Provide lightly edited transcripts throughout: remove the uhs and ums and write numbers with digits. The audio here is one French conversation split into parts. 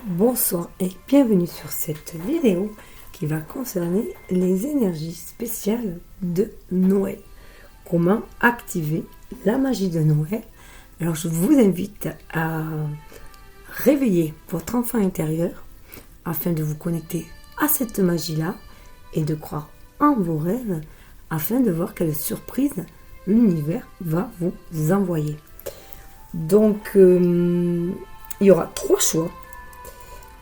Bonsoir et bienvenue sur cette vidéo qui va concerner les énergies spéciales de Noël. Comment activer la magie de Noël? Alors je vous invite à réveiller votre enfant intérieur afin de vous connecter à cette magie-là et de croire en vos rêves afin de voir quelle surprise l'univers va vous envoyer. Donc il y aura 3 choix.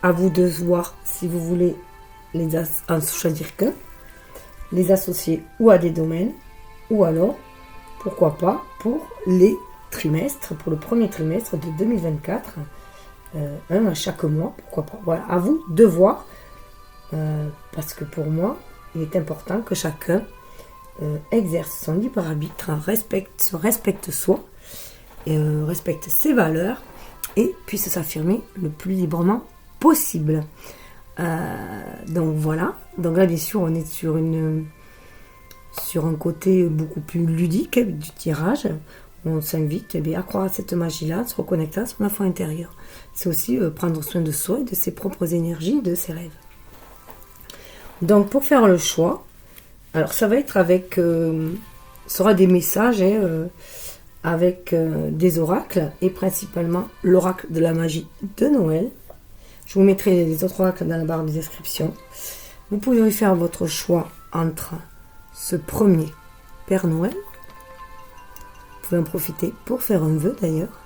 À vous de voir si vous voulez en choisir qu'un, les associer ou à des domaines, ou alors, pourquoi pas, pour les trimestres, pour le premier trimestre de 2024, un à chaque mois, pourquoi pas. Voilà, à vous de voir, parce que pour moi, il est important que chacun exerce son libre arbitre, respecte soi, respecte ses valeurs, et puisse s'affirmer le plus librement possible. Donc voilà, donc là bien sûr on est sur un côté beaucoup plus ludique du tirage. On s'invite à croire à cette magie-là, à se reconnecter à son enfant intérieur. C'est aussi prendre soin de soi et de ses propres énergies, de ses rêves. Donc pour faire le choix, alors ça va être avec, ça aura des messages avec des oracles et principalement l'oracle de la magie de Noël. Je vous mettrai les autres oracles dans la barre de description. Vous pouvez faire votre choix entre ce premier Père Noël. Vous pouvez en profiter pour faire un vœu d'ailleurs.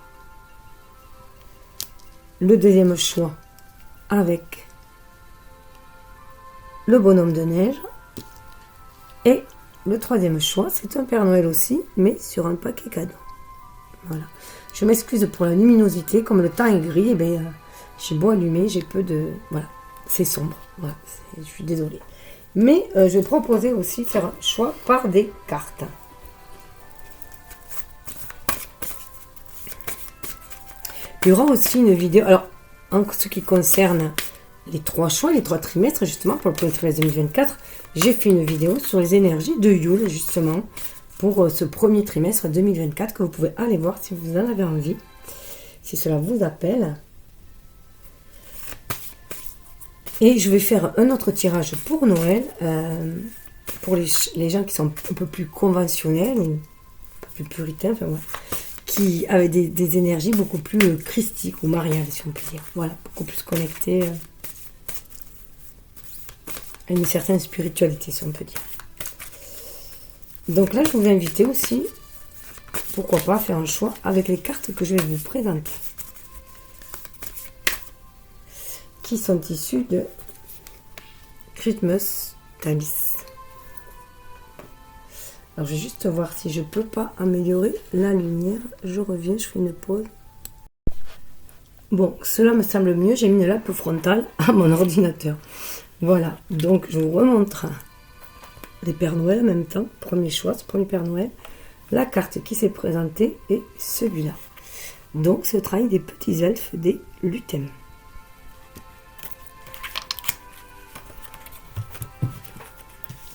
Le deuxième choix avec le bonhomme de neige. Et le troisième choix, c'est un Père Noël aussi, mais sur un paquet cadeau. Voilà. Je m'excuse pour la luminosité, comme le temps est gris, j'ai beau allumer, j'ai peu de... Voilà, c'est sombre. Voilà, je suis désolée. Mais je vais proposer aussi faire un choix par des cartes. Il y aura aussi une vidéo... Alors, en ce qui concerne les 3 choix, les 3 trimestres, justement, pour le premier trimestre 2024, j'ai fait une vidéo sur les énergies de Yule, justement, pour ce premier trimestre 2024, que vous pouvez aller voir si vous en avez envie, si cela vous appelle. Et je vais faire un autre tirage pour Noël, pour les gens qui sont un peu plus conventionnels, ou un peu plus puritains, enfin, ouais, qui avaient des énergies beaucoup plus christiques ou mariales, si on peut dire. Voilà, beaucoup plus connectées à une certaine spiritualité, si on peut dire. Donc là, je vous invite aussi, pourquoi pas, à faire un choix avec les cartes que je vais vous présenter, qui sont issus de Christmas Talis. Alors, je vais juste voir si je peux pas améliorer la lumière. Je reviens, je fais une pause. Bon, cela me semble mieux. J'ai mis une lampe frontale à mon ordinateur. Voilà, donc je vous remontre les Pères Noël en même temps. Premier choix, ce premier Père Noël. La carte qui s'est présentée est celui-là. Donc, c'est le travail des petits elfes des lutins.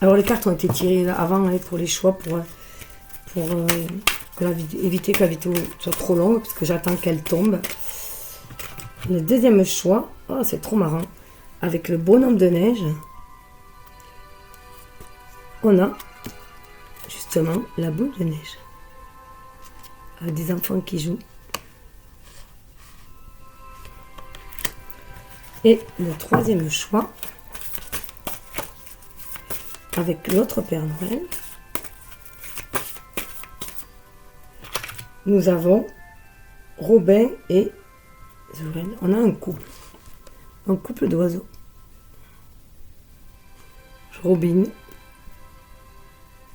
Alors les cartes ont été tirées avant pour les choix, pour éviter que la vidéo soit trop longue, parce que j'attends qu'elle tombe. Le deuxième choix, oh, c'est trop marrant, avec le bonhomme de neige, on a justement la boule de neige, avec des enfants qui jouent. Et le troisième choix, avec l'autre Père Noël, nous avons Robin et Zoren. On a un couple d'oiseaux. Robin,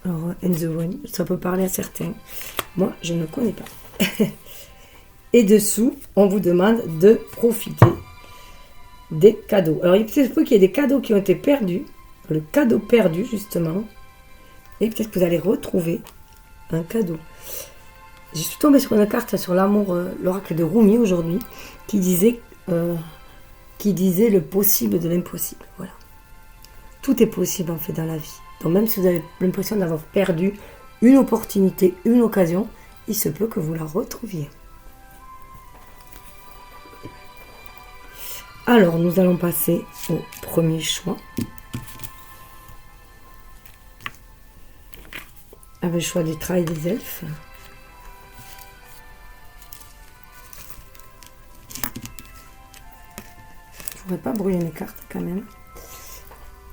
alors and Zoren, ça peut parler à certains. Moi, je ne connais pas. Et dessous, on vous demande de profiter des cadeaux. Alors, il peut-être qu'il y ait des cadeaux qui ont été perdus. Le cadeau perdu, justement. Et peut-être que vous allez retrouver un cadeau. Je suis tombée sur une carte sur l'amour, l'oracle de Rumi aujourd'hui, qui disait le possible de l'impossible. Voilà. Tout est possible en fait dans la vie. Donc même si vous avez l'impression d'avoir perdu une opportunité, une occasion, il se peut que vous la retrouviez. Alors, nous allons passer au premier choix. Avec le choix des trailles des elfes. Je ne voudrais pas brûler mes cartes quand même.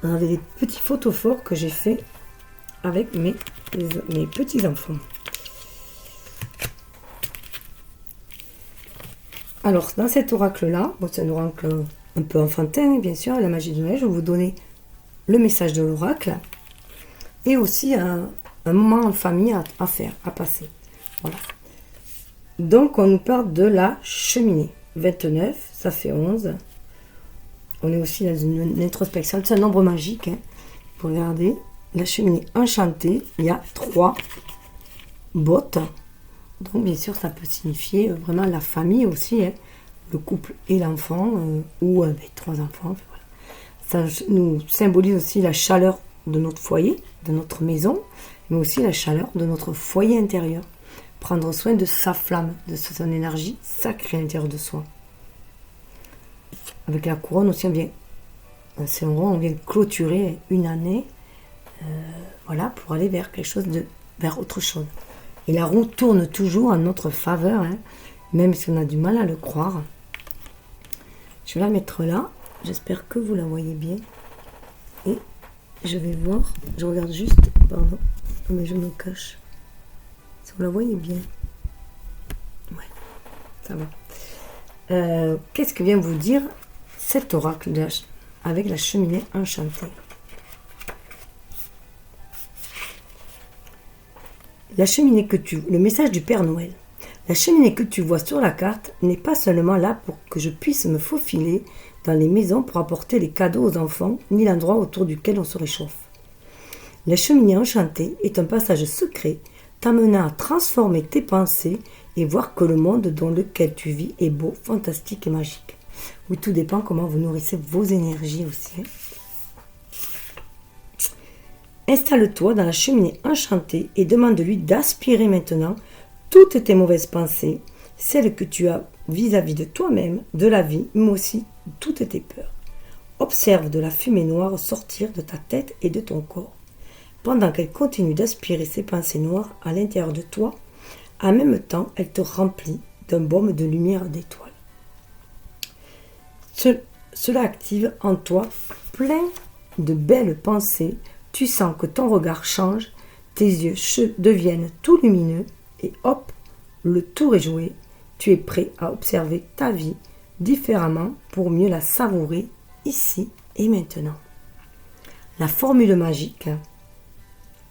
On avait des petits photophores que j'ai fait avec mes petits-enfants. Alors, dans cet oracle-là, bon, c'est un oracle un peu enfantin, bien sûr, la magie de Noël, je vais vous donner le message de l'oracle et aussi un moment en famille à faire, à passer. Voilà. Donc, on nous parle de la cheminée. 29, ça fait 11. On est aussi dans une introspection. C'est un nombre magique. Hein. Vous regardez, la cheminée enchantée, il y a 3 bottes. Donc, bien sûr, ça peut signifier vraiment la famille aussi, hein, le couple et l'enfant, ou avec 3 enfants. Voilà. Ça nous symbolise aussi la chaleur de notre foyer, de notre maison, mais aussi la chaleur de notre foyer intérieur. Prendre soin de sa flamme, de son énergie sacrée à l'intérieur de soi. Avec la couronne aussi, on vient clôturer une année, voilà, pour aller vers quelque chose vers autre chose. Et la roue tourne toujours en notre faveur, hein, même si on a du mal à le croire. Je vais la mettre là. J'espère que vous la voyez bien. Et je vais voir. Je regarde juste. Pardon. Mais je me cache. Si vous la voyez bien. Ouais. Ça va. Qu'est-ce que vient vous dire cet oracle avec la cheminée enchantée? La cheminée le message du Père Noël. La cheminée que tu vois sur la carte n'est pas seulement là pour que je puisse me faufiler dans les maisons pour apporter les cadeaux aux enfants, ni l'endroit autour duquel on se réchauffe. La cheminée enchantée est un passage secret t'amenant à transformer tes pensées et voir que le monde dans lequel tu vis est beau, fantastique et magique. Oui, tout dépend comment vous nourrissez vos énergies aussi. Installe-toi dans la cheminée enchantée et demande-lui d'aspirer maintenant toutes tes mauvaises pensées, celles que tu as vis-à-vis de toi-même, de la vie, mais aussi toutes tes peurs. Observe de la fumée noire sortir de ta tête et de ton corps, pendant qu'elle continue d'aspirer ces pensées noires à l'intérieur de toi. En même temps, elle te remplit d'un baume de lumière d'étoiles. Cela active en toi plein de belles pensées. Tu sens que ton regard change, tes yeux deviennent tout lumineux et hop, le tour est joué. Tu es prêt à observer ta vie différemment pour mieux la savourer ici et maintenant. La formule magique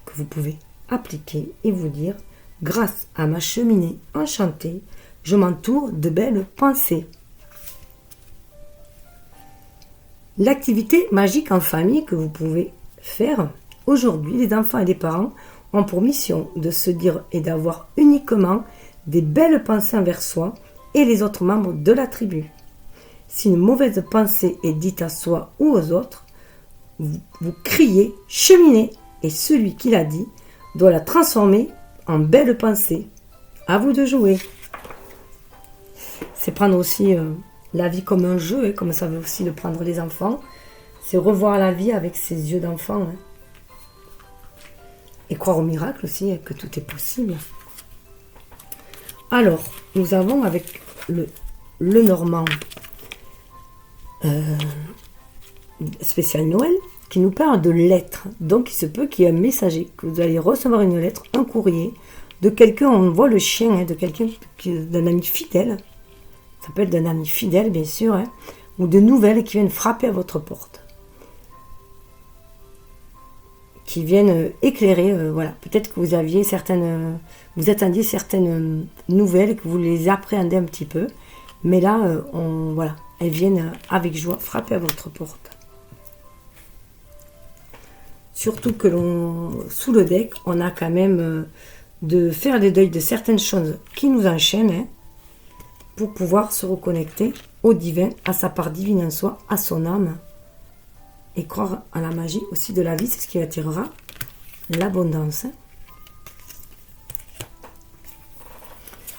que vous pouvez appliquer et vous dire: grâce à ma cheminée enchantée, je m'entoure de belles pensées. L'activité magique en famille que vous pouvez faire aujourd'hui, les enfants et les parents ont pour mission de se dire et d'avoir uniquement des belles pensées envers soi et les autres membres de la tribu. Si une mauvaise pensée est dite à soi ou aux autres, vous criez « cheminée » et celui qui l'a dit doit la transformer en belle pensée. À vous de jouer. C'est prendre aussi la vie comme un jeu, hein, comme ça veut aussi le prendre les enfants. C'est revoir la vie avec ses yeux d'enfant. Hein. Et croire au miracle aussi, hein, que tout est possible. Alors, nous avons avec le normand spécial Noël qui nous parle de lettres. Donc, il se peut qu'il y ait un messager, que vous allez recevoir une lettre, un courrier de quelqu'un, on voit le chien, hein, de quelqu'un, d'un ami fidèle. Ça peut être d'un ami fidèle, bien sûr, hein, ou de nouvelles qui viennent frapper à votre porte. Qui viennent éclairer, voilà. Peut-être que vous aviez vous attendiez certaines nouvelles, que vous les appréhendez un petit peu. Mais là, voilà, elles viennent avec joie frapper à votre porte. Surtout que sous le deck, on a quand même de faire des deuils de certaines choses qui nous enchaînent, hein, pour pouvoir se reconnecter au divin, à sa part divine en soi, à son âme, et croire à la magie aussi de la vie. C'est ce qui attirera l'abondance.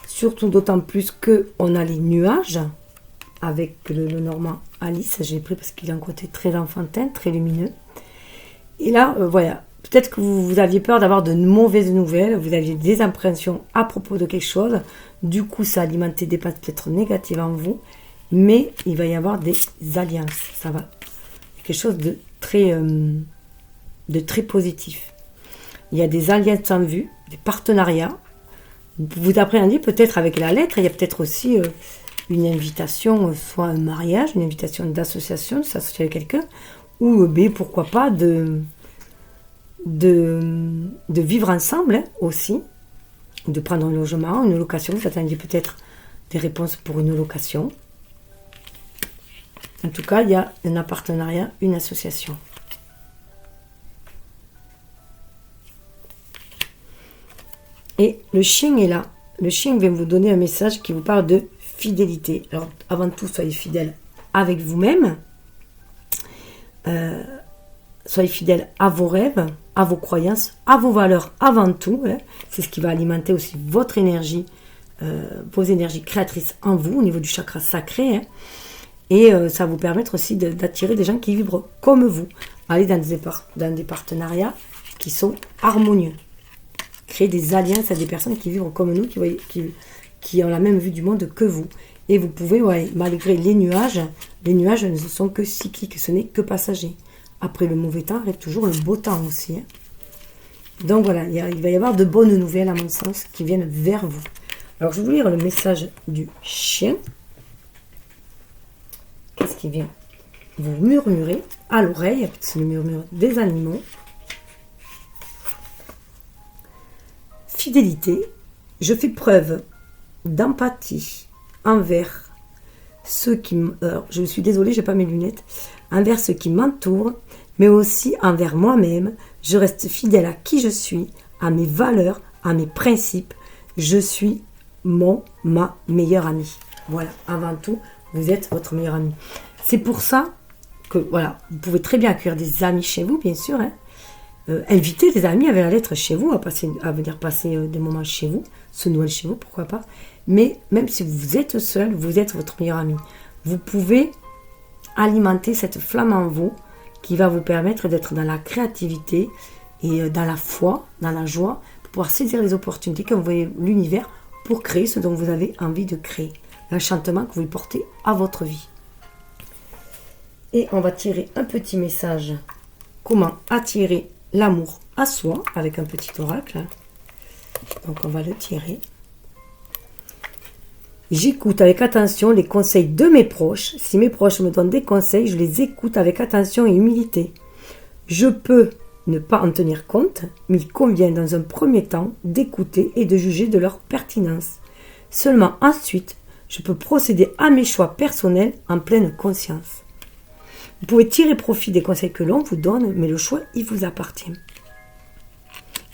Surtout d'autant plus qu'on a les nuages avec le Normand Alice. J'ai pris parce qu'il a un côté très enfantin, très lumineux. Et là, voilà, peut-être que vous aviez peur d'avoir de mauvaises nouvelles, vous aviez des impressions à propos de quelque chose. Du coup, ça alimentait des pensées peut-être négatives en vous. Mais il va y avoir des alliances. Ça va. Quelque chose de très positif. Il y a des alliances en vue, des partenariats. Vous appréhendez peut-être avec la lettre, il y a peut-être aussi une invitation, soit un mariage, une invitation d'association, de s'associer avec quelqu'un, ou pourquoi pas de vivre ensemble aussi, de prendre un logement, une location. Vous attendiez peut-être des réponses pour une location. En tout cas, il y a un partenariat, une association. Et le chien est là. Le chien vient vous donner un message qui vous parle de fidélité. Alors, avant tout, soyez fidèle avec vous-même. Soyez fidèle à vos rêves, à vos croyances, à vos valeurs avant tout. Hein. C'est ce qui va alimenter aussi votre énergie, vos énergies créatrices en vous, au niveau du chakra sacré. Hein. Et ça va vous permettre aussi d'attirer des gens qui vibrent comme vous. Allez dans des partenariats qui sont harmonieux. Créer des alliances à des personnes qui vivent comme nous, qui ont la même vue du monde que vous. Et vous pouvez, malgré les nuages ne sont que cycliques, ce n'est que passager. Après le mauvais temps, arrive toujours le beau temps aussi. Hein. Donc voilà, il va y avoir de bonnes nouvelles, à mon sens, qui viennent vers vous. Alors je vais vous lire le message du chien. Qu'est-ce qui vient vous murmurer à l'oreille? C'est le murmure des animaux. Fidélité, je fais preuve d'empathie envers ceux qui... je suis désolée, je n'ai pas mes lunettes. Envers ceux qui m'entourent, mais aussi envers moi-même. Je reste fidèle à qui je suis, à mes valeurs, à mes principes. Je suis ma meilleure amie. Voilà, avant tout, vous êtes votre meilleure amie. C'est pour ça que, voilà, vous pouvez très bien accueillir des amis chez vous, bien sûr, hein. Inviter des amis avec la lettre chez vous, à venir passer des moments chez vous, ce Noël chez vous, pourquoi pas. Mais même si vous êtes seul, vous êtes votre meilleur ami. Vous pouvez alimenter cette flamme en vous qui va vous permettre d'être dans la créativité et dans la foi, dans la joie, pour pouvoir saisir les opportunités que vous voyez l'univers pour créer ce dont vous avez envie de créer. L'enchantement que vous portez à votre vie. Et on va tirer un petit message. Comment attirer l'amour à soi avec un petit oracle. Donc on va le tirer. J'écoute avec attention les conseils de mes proches. Si mes proches me donnent des conseils, je les écoute avec attention et humilité. Je peux ne pas en tenir compte, mais il convient dans un premier temps d'écouter et de juger de leur pertinence. Seulement ensuite, je peux procéder à mes choix personnels en pleine conscience. Vous pouvez tirer profit des conseils que l'on vous donne, mais le choix, il vous appartient.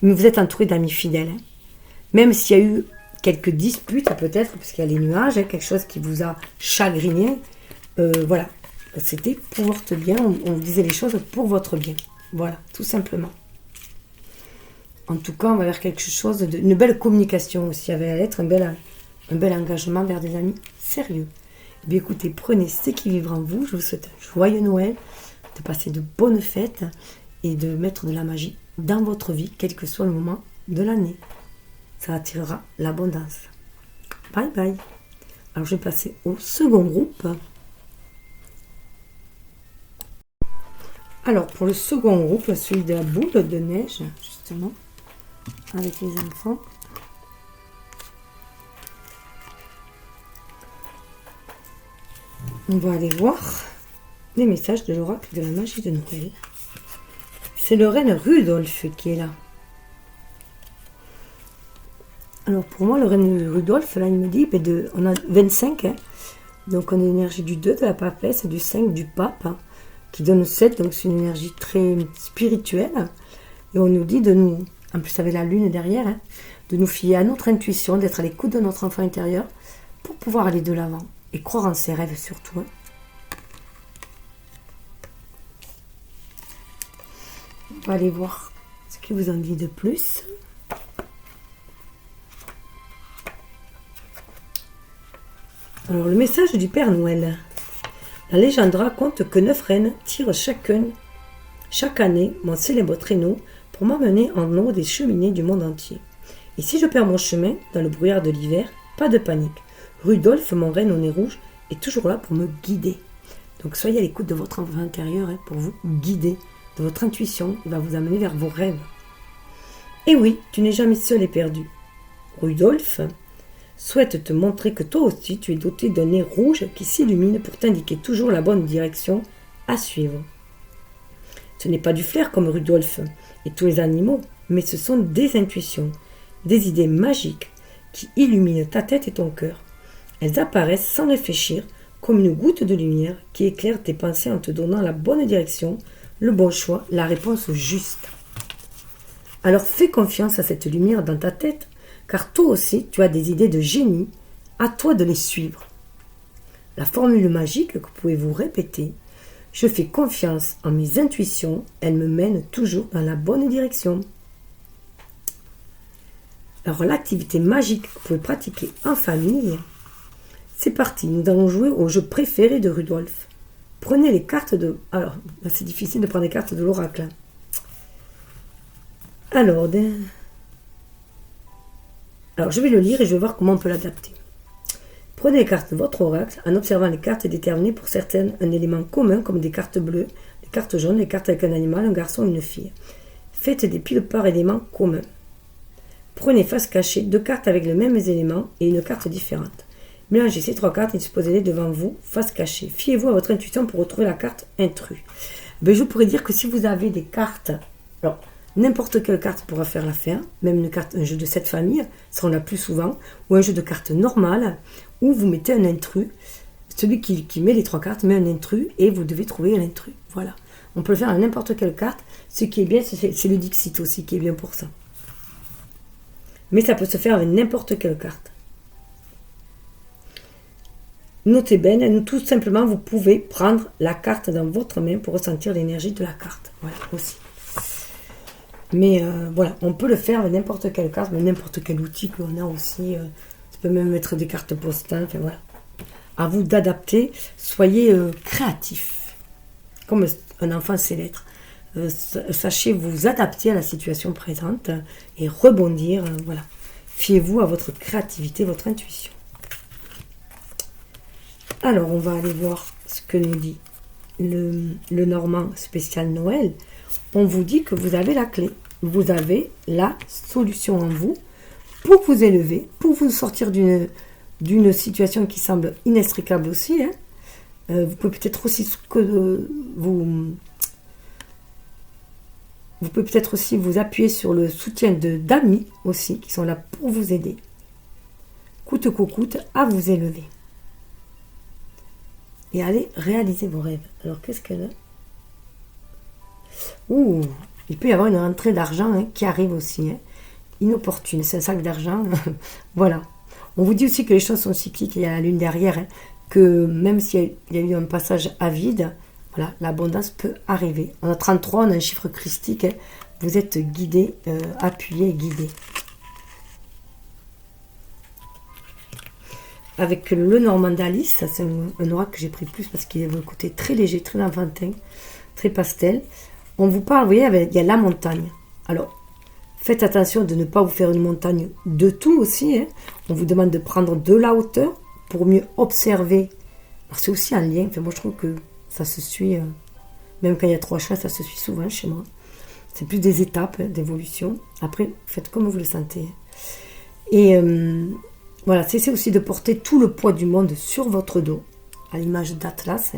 Mais vous êtes entouré d'amis fidèles. Hein. Même s'il y a eu quelques disputes, peut-être, parce qu'il y a les nuages, hein, quelque chose qui vous a chagriné. Voilà. C'était pour votre bien. On disait les choses pour votre bien. Voilà, tout simplement. En tout cas, on va vers quelque chose une belle communication aussi avec la lettre, un bel engagement vers des amis sérieux. Eh bien, écoutez, prenez ce qui vivra en vous. Je vous souhaite un joyeux Noël, de passer de bonnes fêtes et de mettre de la magie dans votre vie, quel que soit le moment de l'année. Ça attirera l'abondance. Bye bye. Alors, je vais passer au second groupe. Alors, pour le second groupe, celui de la boule de neige, justement, avec les enfants. On va aller voir les messages de l'oracle de la magie de Noël. C'est le reine Rudolph qui est là. Alors pour moi, le reine Rudolph, là, il me dit, on a 25, hein, donc on a l'énergie du 2 de la papesse et du 5 du pape, hein, qui donne 7, donc c'est une énergie très spirituelle. Et on nous dit de nous, en plus avec la lune derrière, hein, de nous fier à notre intuition, d'être à l'écoute de notre enfant intérieur pour pouvoir aller de l'avant. Et croire en ses rêves surtout. Hein. On va aller voir ce qui vous en dit de plus. Alors, le message du Père Noël. La légende raconte que 9 reines tirent chaque année mon célèbre traîneau pour m'emmener en haut des cheminées du monde entier. Et si je perds mon chemin dans le brouillard de l'hiver, pas de panique. Rudolph, mon renne au nez rouge, est toujours là pour me guider. Donc soyez à l'écoute de votre enfant intérieur pour vous guider, de votre intuition. Il va vous amener vers vos rêves. Et oui, tu n'es jamais seul et perdu. Rudolph souhaite te montrer que toi aussi tu es doté d'un nez rouge qui s'illumine pour t'indiquer toujours la bonne direction à suivre. Ce n'est pas du flair comme Rudolph et tous les animaux, mais ce sont des intuitions, des idées magiques qui illuminent ta tête et ton cœur. Elles apparaissent sans réfléchir comme une goutte de lumière qui éclaire tes pensées en te donnant la bonne direction, le bon choix, la réponse juste. Alors fais confiance à cette lumière dans ta tête, car toi aussi tu as des idées de génie, à toi de les suivre. La formule magique que pouvez-vous répéter: je fais confiance en mes intuitions, elles me mènent toujours dans la bonne direction. Alors l'activité magique que vous pouvez pratiquer en famille, c'est parti, nous allons jouer au jeu préféré de Rudolph. Prenez les cartes de... Alors, là, c'est difficile de prendre les cartes de l'oracle. Alors, je vais le lire et je vais voir comment on peut l'adapter. Prenez les cartes de votre oracle en observant les cartes et déterminez pour certaines un élément commun comme des cartes bleues, des cartes jaunes, des cartes avec un animal, un garçon, une fille. Faites des piles par éléments communs. Prenez face cachée 2 cartes avec les mêmes éléments et une carte différente. Mélangez ces 3 cartes et disposez-les devant vous, face cachée. Fiez-vous à votre intuition pour retrouver la carte intrus. Je pourrais dire que si vous avez des cartes, alors n'importe quelle carte pourra faire l'affaire, même un jeu de 7 familles, ce sera là plus souvent, ou un jeu de cartes normal, où vous mettez un intrus. Celui qui met les 3 cartes met un intrus et vous devez trouver l'intrus. Voilà. On peut le faire à n'importe quelle carte. Ce qui est bien, c'est le Dixit aussi qui est bien pour ça. Mais ça peut se faire avec n'importe quelle carte. Notez bien, tout simplement, vous pouvez prendre la carte dans votre main pour ressentir l'énergie de la carte. Voilà, aussi. Mais voilà, on peut le faire avec n'importe quelle carte, mais n'importe quel outil qu'on a aussi. Ça peut même être des cartes postales. Enfin, voilà. À vous d'adapter. Soyez créatif. Comme un enfant sait l'être. Sachez vous adapter à la situation présente et rebondir. Voilà. Fiez-vous à votre créativité, votre intuition. Alors, on va aller voir ce que nous dit le Normand spécial Noël. On vous dit que vous avez la clé. Vous avez la solution en vous pour vous élever, pour vous sortir d'une situation qui semble inextricable aussi. Vous pouvez peut-être aussi vous pouvez peut-être aussi vous appuyer sur le soutien d'amis aussi qui sont là pour vous aider. Coûte que coûte à vous élever. Et allez réaliser vos rêves. Alors qu'est-ce qu'elle a? Ouh, il peut y avoir une rentrée d'argent qui arrive aussi. Inopportune, c'est un sac d'argent. Voilà. On vous dit aussi que les choses sont cycliques, il y a la lune derrière. Que même s'il y a eu un passage à vide, voilà, l'abondance peut arriver. On a 33, on a un chiffre christique. Vous êtes guidé, appuyé et guidé. Avec le Normand d'Alice, c'est un oracle que j'ai pris plus parce qu'il a un côté très léger, très enfantin, très pastel. On vous parle, vous voyez, il y a la montagne. Alors, faites attention de ne pas vous faire une montagne de tout aussi. On vous demande de prendre de la hauteur pour mieux observer. Alors, c'est aussi un lien. Enfin, moi, je trouve que ça se suit, même quand il y a 3 chats, ça se suit souvent chez moi. C'est plus des étapes d'évolution. Après, faites comme vous le sentez. Et voilà, cessez aussi de porter tout le poids du monde sur votre dos, à l'image d'Atlas.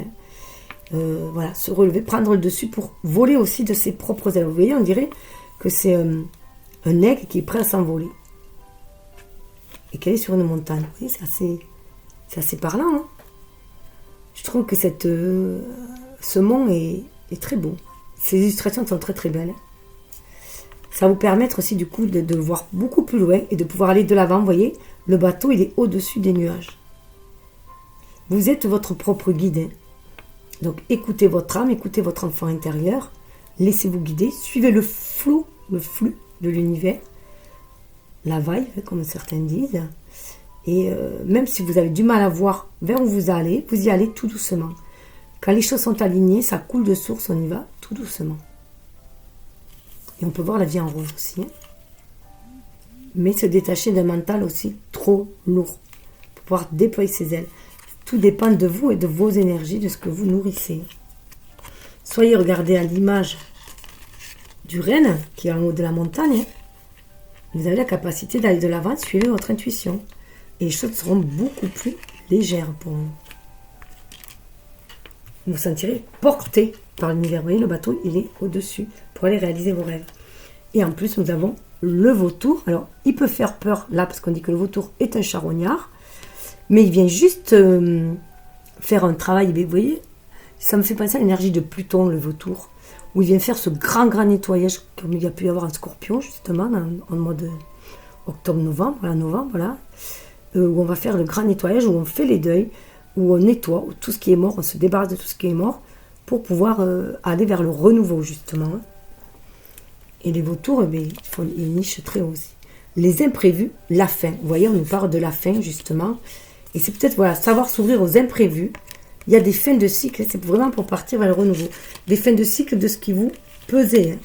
Voilà, se relever, prendre le dessus pour voler aussi de ses propres ailes. Vous voyez, on dirait que c'est un aigle qui est prêt à s'envoler. Et qu'elle est sur une montagne. Vous voyez, c'est assez parlant. Hein. Je trouve que ce mont est très beau. Ces illustrations sont très très belles. Ça va vous permettre aussi du coup de voir beaucoup plus loin et de pouvoir aller de l'avant. Vous voyez, le bateau il est au-dessus des nuages. Vous êtes votre propre guide. Donc écoutez votre âme, écoutez votre enfant intérieur, laissez-vous guider, suivez le flux de l'univers, la vibe comme certains disent, Et même si vous avez du mal à voir vers où vous y allez tout doucement. Quand les choses sont alignées, ça coule de source, on y va tout doucement. Et on peut voir la vie en rose aussi. Hein. Mais se détacher d'un mental aussi trop lourd. Pour pouvoir déployer ses ailes. Tout dépend de vous et de vos énergies, de ce que vous nourrissez. Soyez regardés à l'image du renne qui est en haut de la montagne. Vous avez la capacité d'aller de l'avant, suivez votre intuition. Et les choses seront beaucoup plus légères pour vous. Vous vous sentirez porté par l'univers. Vous voyez, le bateau, il est au-dessus pour aller réaliser vos rêves. Et en plus, nous avons le vautour. Alors, il peut faire peur là, parce qu'on dit que le vautour est un charognard. Mais il vient juste faire un travail. Vous voyez, ça me fait penser à l'énergie de Pluton, le vautour. Où il vient faire ce grand nettoyage, comme il y a pu y avoir un scorpion, justement, en mode octobre-novembre, voilà. Où on va faire le grand nettoyage, où on fait les deuils, où on nettoie, où tout ce qui est mort, on se débarrasse de tout ce qui est mort, pour pouvoir aller vers le renouveau, justement. Hein. Et les vautours, ils nichent très haut aussi. Les imprévus, la fin. Vous voyez, on nous parle de la fin, justement. Et c'est peut-être, voilà, savoir s'ouvrir aux imprévus. Il y a des fins de cycle, c'est vraiment pour partir vers le renouveau. Des fins de cycle de ce qui vous pesait. Hein.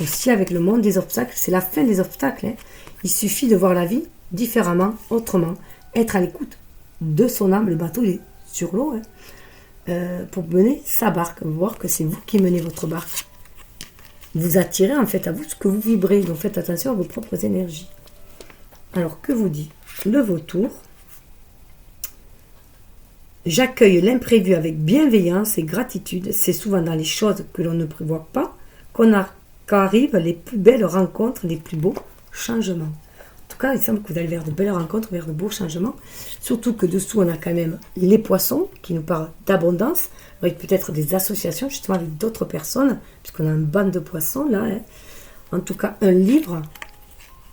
Aussi, avec le monde des obstacles, c'est la fin des obstacles. Hein. Il suffit de voir la vie différemment, autrement, être à l'écoute de son âme. Le bateau, il est sur l'eau, hein, pour mener sa barque, voir que c'est vous qui menez votre barque. Vous attirez en fait à vous ce que vous vibrez, donc faites attention à vos propres énergies. Alors, que vous dit le vautour? J'accueille l'imprévu avec bienveillance et gratitude. C'est souvent dans les choses que l'on ne prévoit pas qu'arrivent les plus belles rencontres, les plus beaux changements. En tout cas, il semble que vous allez vers de belles rencontres, vers de beaux changements. Surtout que dessous, on a quand même les poissons qui nous parlent d'abondance, avec peut-être des associations justement avec d'autres personnes, puisqu'on a une bande de poissons là. Hein. En tout cas, un livre,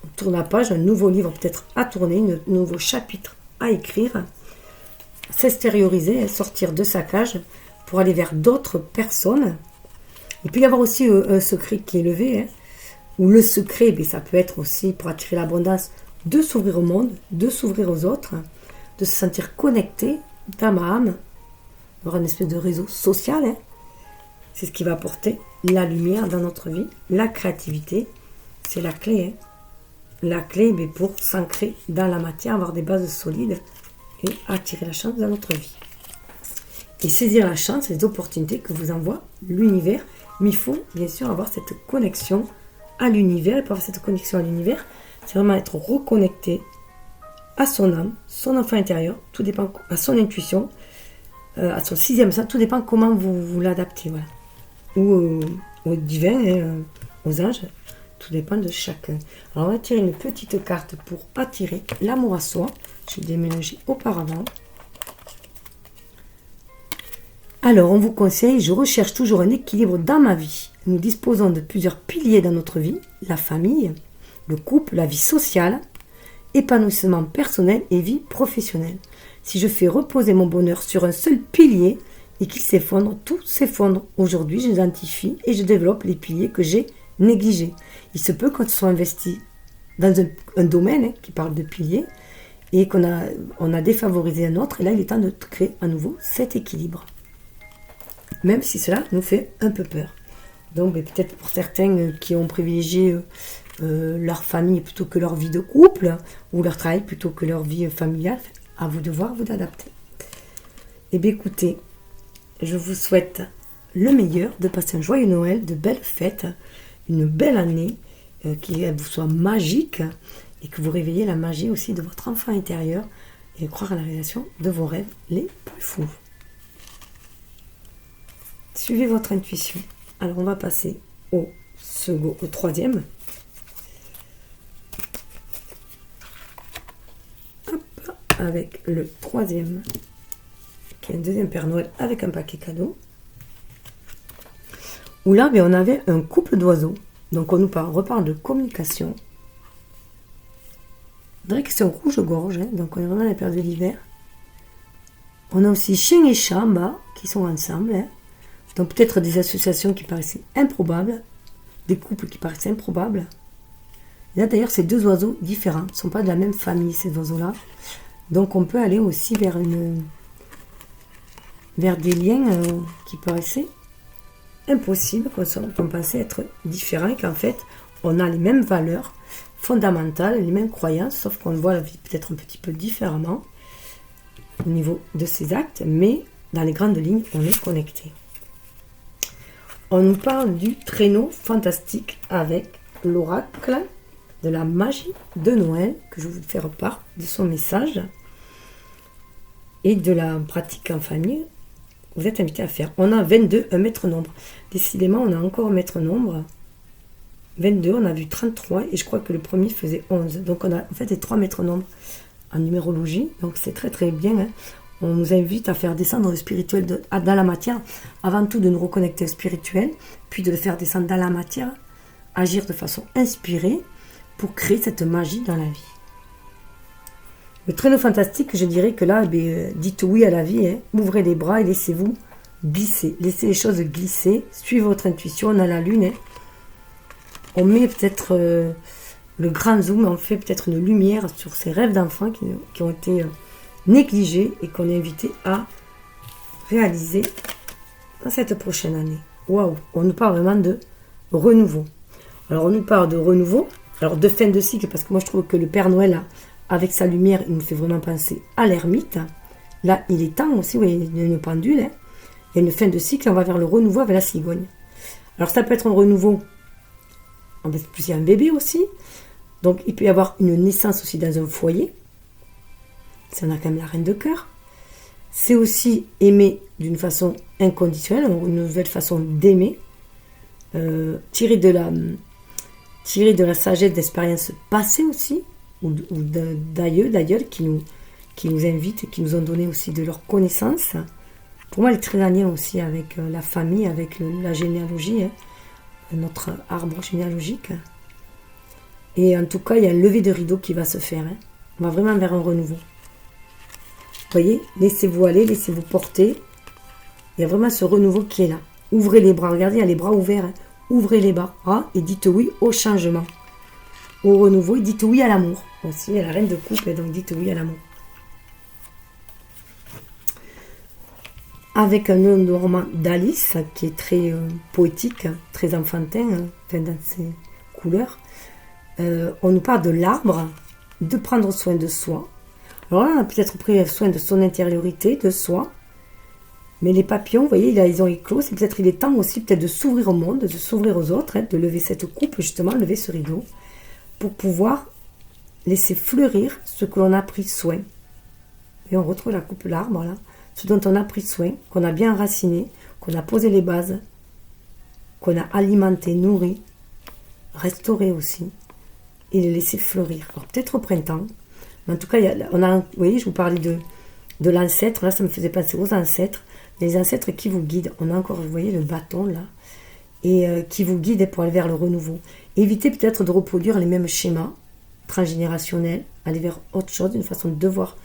on tourne la page, un nouveau livre peut-être à tourner, un nouveau chapitre à écrire, s'extérioriser, sortir de sa cage pour aller vers d'autres personnes. Il peut y avoir aussi un secret qui est levé, hein. Ou le secret, ça peut être aussi pour attirer l'abondance, de s'ouvrir au monde, de s'ouvrir aux autres, de se sentir connecté d'âme à âme, avoir une espèce de réseau social. Hein. C'est ce qui va apporter la lumière dans notre vie, la créativité, c'est la clé. Hein. La clé pour s'ancrer dans la matière, avoir des bases solides et attirer la chance dans notre vie. Et saisir la chance, les opportunités que vous envoie l'univers. Mais il faut bien sûr avoir cette connexion à l'univers. Et pour avoir cette connexion à l'univers, c'est vraiment être reconnecté à son âme, son enfant intérieur, tout dépend à son intuition, à son sixième sens, tout dépend comment vous l'adaptez. Voilà. Ou au divin, hein, aux anges, tout dépend de chacun. Alors on va tirer une petite carte pour attirer l'amour à soi. J'ai démélangé auparavant. Alors, on vous conseille, je recherche toujours un équilibre dans ma vie. Nous disposons de plusieurs piliers dans notre vie, la famille, le couple, la vie sociale, épanouissement personnel et vie professionnelle. Si je fais reposer mon bonheur sur un seul pilier et qu'il s'effondre, tout s'effondre. Aujourd'hui, j'identifie et je développe les piliers que j'ai négligés. Il se peut qu'on soit investi dans un domaine qui parle de piliers et qu'on a défavorisé un autre. Et là, il est temps de créer à nouveau cet équilibre. Même si cela nous fait un peu peur. Donc peut-être pour certains qui ont privilégié leur famille plutôt que leur vie de couple, ou leur travail plutôt que leur vie familiale, à vous de voir, vous d'adapter. Eh bien écoutez, je vous souhaite le meilleur, de passer un joyeux Noël, de belles fêtes, une belle année, qui vous soit magique, et que vous réveillez la magie aussi de votre enfant intérieur, et croire à la réalisation de vos rêves les plus fous. Suivez votre intuition. Alors, on va passer au troisième. Hop, avec le troisième, qui est un deuxième Père Noël avec un paquet cadeau. Où là, on avait un couple d'oiseaux. Donc, on nous reparle de communication. Direction rouge-gorge, hein, donc on est vraiment dans la période de l'hiver. On a aussi chien et chat en bas, qui sont ensemble, hein. Donc peut-être des associations qui paraissaient improbables, des couples qui paraissaient improbables. Et là d'ailleurs, c'est deux oiseaux différents. Ils ne sont pas de la même famille, ces oiseaux-là. Donc on peut aller aussi vers des liens qui paraissaient impossibles, qu'on pensait être différents, et qu'en fait, on a les mêmes valeurs fondamentales, les mêmes croyances, sauf qu'on voit la vie peut-être un petit peu différemment au niveau de ces actes, mais dans les grandes lignes, on est connecté. On nous parle du traîneau fantastique avec l'oracle de la magie de Noël, que je vais vous faire part de son message et de la pratique en famille. Vous êtes invité à faire. On a 22, un maître nombre. Décidément, on a encore un maître nombre. 22, on a vu 33 et je crois que le premier faisait 11. Donc on a en fait les 3 maîtres nombres en numérologie. Donc c'est très très bien. Hein. On nous invite à faire descendre le spirituel dans la matière. Avant tout de nous reconnecter au spirituel, puis de le faire descendre dans la matière, agir de façon inspirée pour créer cette magie dans la vie. Le traîneau fantastique, je dirais que là, dites oui à la vie, hein. Ouvrez les bras et laissez-vous glisser. Laissez les choses glisser, suivez votre intuition, on a la lune. Hein. On met peut-être le grand zoom, on fait peut-être une lumière sur ces rêves d'enfants qui ont été négligés et qu'on est invité à réaliser dans cette prochaine année. Waouh, on nous parle vraiment de renouveau. Alors on nous parle de renouveau, alors de fin de cycle, parce que moi je trouve que le Père Noël, là, avec sa lumière, il nous fait vraiment penser à l'ermite. Là, il est temps aussi, oui, il y a une pendule. Hein. Il y a une fin de cycle, on va vers le renouveau avec la cigogne. Alors ça peut être un renouveau, en fait, plus il y a un bébé aussi. Donc il peut y avoir une naissance aussi dans un foyer. Si on a quand même la reine de cœur. C'est aussi aimer d'une façon inconditionnelle, une nouvelle façon d'aimer. Tirer de la sagesse d'expériences passées aussi, ou d'ailleurs qui nous invitent et qui nous ont donné aussi de leur connaissance. Pour moi, il est très en lien aussi avec la famille, avec la généalogie, hein, notre arbre généalogique. Et en tout cas, il y a un lever de rideau qui va se faire. Hein. On va vraiment vers un renouveau. Vous voyez, laissez-vous aller, laissez-vous porter. Il y a vraiment ce renouveau qui est là. Ouvrez les bras, regardez, il y a les bras ouverts. Hein. Ouvrez les bras et dites oui au changement. Au renouveau, et dites oui à l'amour. Aussi, il y a la reine de coupe, et donc dites oui à l'amour. Avec un nom normand d'Alice, qui est très poétique, très enfantin, dans ses couleurs. On nous parle de l'arbre, de prendre soin de soi. Alors là, on a peut-être pris soin de son intériorité, de soi. Mais les papillons, vous voyez, là, ils ont éclos. C'est peut-être, il est temps aussi peut-être de s'ouvrir au monde, de s'ouvrir aux autres, hein, de lever cette coupe, justement, lever ce rideau, pour pouvoir laisser fleurir ce que l'on a pris soin. Et on retrouve la coupe, l'arbre, là. Ce dont on a pris soin, qu'on a bien enraciné, qu'on a posé les bases, qu'on a alimenté, nourri, restauré aussi, et les laisser fleurir. Alors peut-être au printemps, mais en tout cas, vous voyez, je vous parlais de l'ancêtre, là ça me faisait penser aux ancêtres, les ancêtres qui vous guident. On a encore, vous voyez, le bâton là, et qui vous guide pour aller vers le renouveau. Évitez peut-être de reproduire les mêmes schémas transgénérationnels, aller vers autre chose, une façon de voir,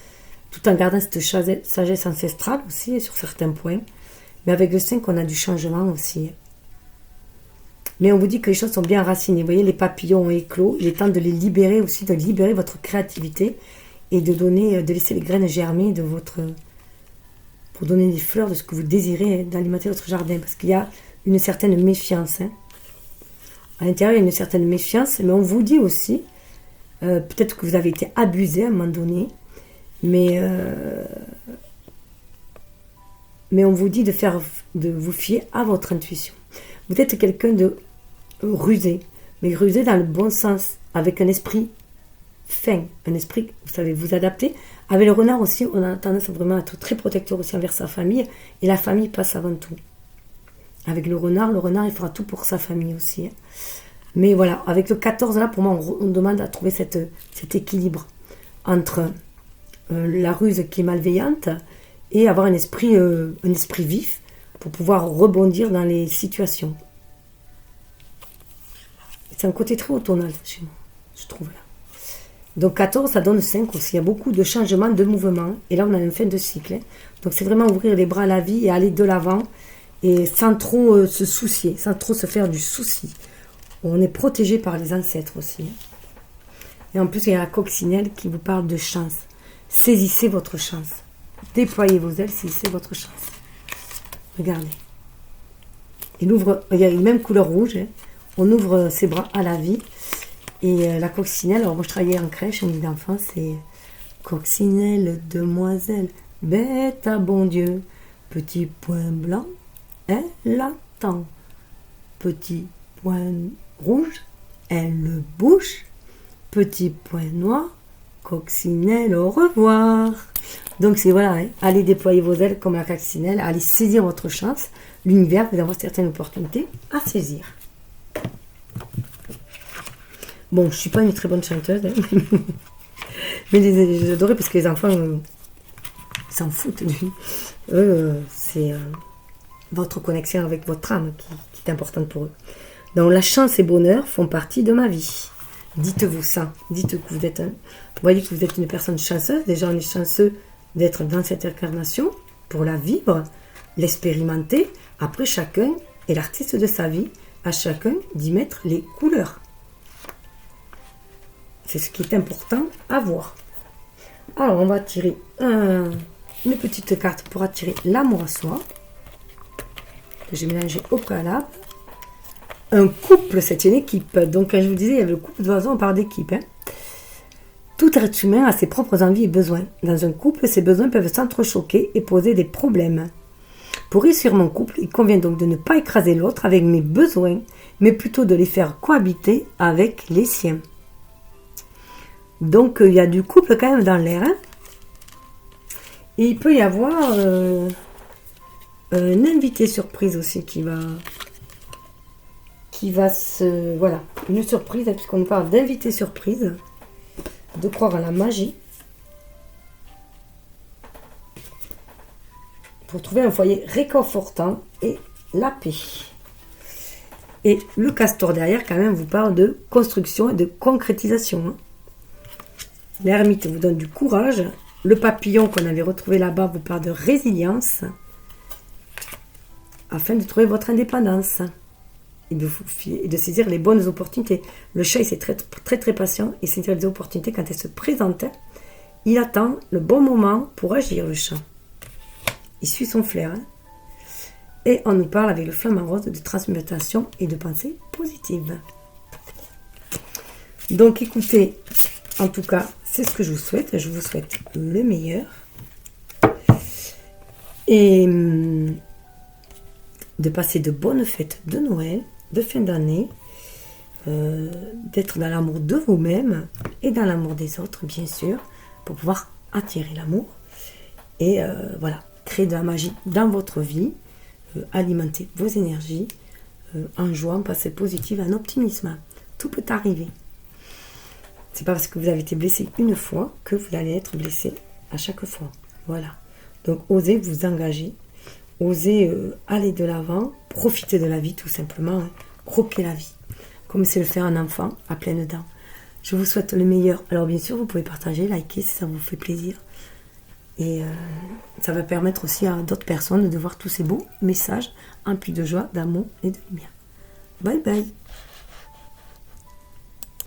tout en gardant cette sagesse ancestrale aussi sur certains points. Mais avec le 5, on a du changement aussi. Mais on vous dit que les choses sont bien enracinées. Vous voyez, les papillons ont éclos. Il est temps de les libérer aussi, de libérer votre créativité et de laisser les graines germer pour donner des fleurs de ce que vous désirez d'alimenter votre jardin. Parce qu'il y a une certaine méfiance. Hein. À l'intérieur, il y a une certaine méfiance. Mais on vous dit aussi, peut-être que vous avez été abusé à un moment donné. Mais on vous dit de vous fier à votre intuition. Vous êtes quelqu'un de rusé, mais rusé dans le bon sens, avec un esprit fin, un esprit, vous savez, vous adapter. Avec le renard aussi, on a tendance à vraiment être très protecteur aussi envers sa famille, et la famille passe avant tout. Avec le renard, il fera tout pour sa famille aussi. Hein. Mais voilà, avec le 14, là, pour moi, on demande à trouver cet équilibre entre la ruse qui est malveillante et avoir un esprit vif pour pouvoir rebondir dans les situations. C'est un côté très automnal chez moi, je trouve là. Donc 14, ça donne 5 aussi. Il y a beaucoup de changements, de mouvements. Et là, on a une fin de cycle. Hein. Donc c'est vraiment ouvrir les bras à la vie et aller de l'avant. Et sans trop se soucier, sans trop se faire du souci. On est protégé par les ancêtres aussi. Hein. Et en plus, il y a la coccinelle qui vous parle de chance. Saisissez votre chance. Déployez vos ailes, saisissez votre chance. Regardez. Il ouvre, il y a une même couleur rouge. Hein. On ouvre ses bras à la vie. Et la coccinelle, alors moi je travaillais en crèche, en d'enfant, c'est coccinelle, demoiselle, bête à bon Dieu, petit point blanc, elle attend. Petit point rouge, elle bouge. Petit point noir, coccinelle, au revoir. Donc c'est voilà, hein, allez déployer vos ailes comme la coccinelle, allez saisir votre chance. L'univers vous avoir certaines opportunités à saisir. Bon, je suis pas une très bonne chanteuse, hein. Mais j'adorais parce que les enfants s'en foutent. C'est votre connexion avec votre âme qui est importante pour eux. Donc la chance et bonheur font partie de ma vie. Dites-vous ça. Dites que vous êtes vous voyez que vous êtes une personne chanceuse. Déjà, on est chanceux d'être dans cette incarnation pour la vivre, l'expérimenter. Après, chacun est l'artiste de sa vie. À chacun d'y mettre les couleurs. C'est ce qui est important à voir. Alors, on va tirer une petite carte pour attirer l'amour à soi. Que j'ai mélangé au préalable. Un couple, c'est une équipe. Donc, quand je vous disais, il y avait le couple d'oiseaux, on parle d'équipe. Hein. Tout être humain a ses propres envies et besoins. Dans un couple, ces besoins peuvent s'entrechoquer et poser des problèmes. Pour réussir mon couple, il convient donc de ne pas écraser l'autre avec mes besoins, mais plutôt de les faire cohabiter avec les siens. Donc, il y a du couple quand même dans l'air. Hein. Et il peut y avoir un invité surprise aussi qui va se... Voilà, une surprise, puisqu'on nous parle d'invité surprise, de croire à la magie, pour trouver un foyer réconfortant et la paix. Et le castor derrière, quand même, vous parle de construction et de concrétisation. Hein. L'ermite vous donne du courage. Le papillon qu'on avait retrouvé là-bas vous parle de résilience, afin de trouver votre indépendance. Et de saisir les bonnes opportunités. Le chat, il est très, très, très patient et saisir les opportunités quand elles se présentent. Il attend le bon moment pour agir, le chat. Il suit son flair. Hein. Et on nous parle avec le flamant rose de transmutation et de pensée positive. Donc écoutez, en tout cas, c'est ce que je vous souhaite. Je vous souhaite le meilleur. Et de passer de bonnes fêtes de Noël, de fin d'année, d'être dans l'amour de vous-même et dans l'amour des autres, bien sûr, pour pouvoir attirer l'amour et voilà, créer de la magie dans votre vie, alimenter vos énergies en joie, en pensée positive, en optimisme. Tout peut arriver. C'est pas parce que vous avez été blessé une fois que vous allez être blessé à chaque fois. Voilà. Donc, osez vous engager. Osez aller de l'avant, profiter de la vie tout simplement, hein. Croquer la vie, comme c'est le faire un enfant à pleines dents. Je vous souhaite le meilleur. Alors bien sûr, vous pouvez partager, liker si ça vous fait plaisir. Et ça va permettre aussi à d'autres personnes de voir tous ces beaux messages emplis de joie, d'amour et de lumière. Bye bye.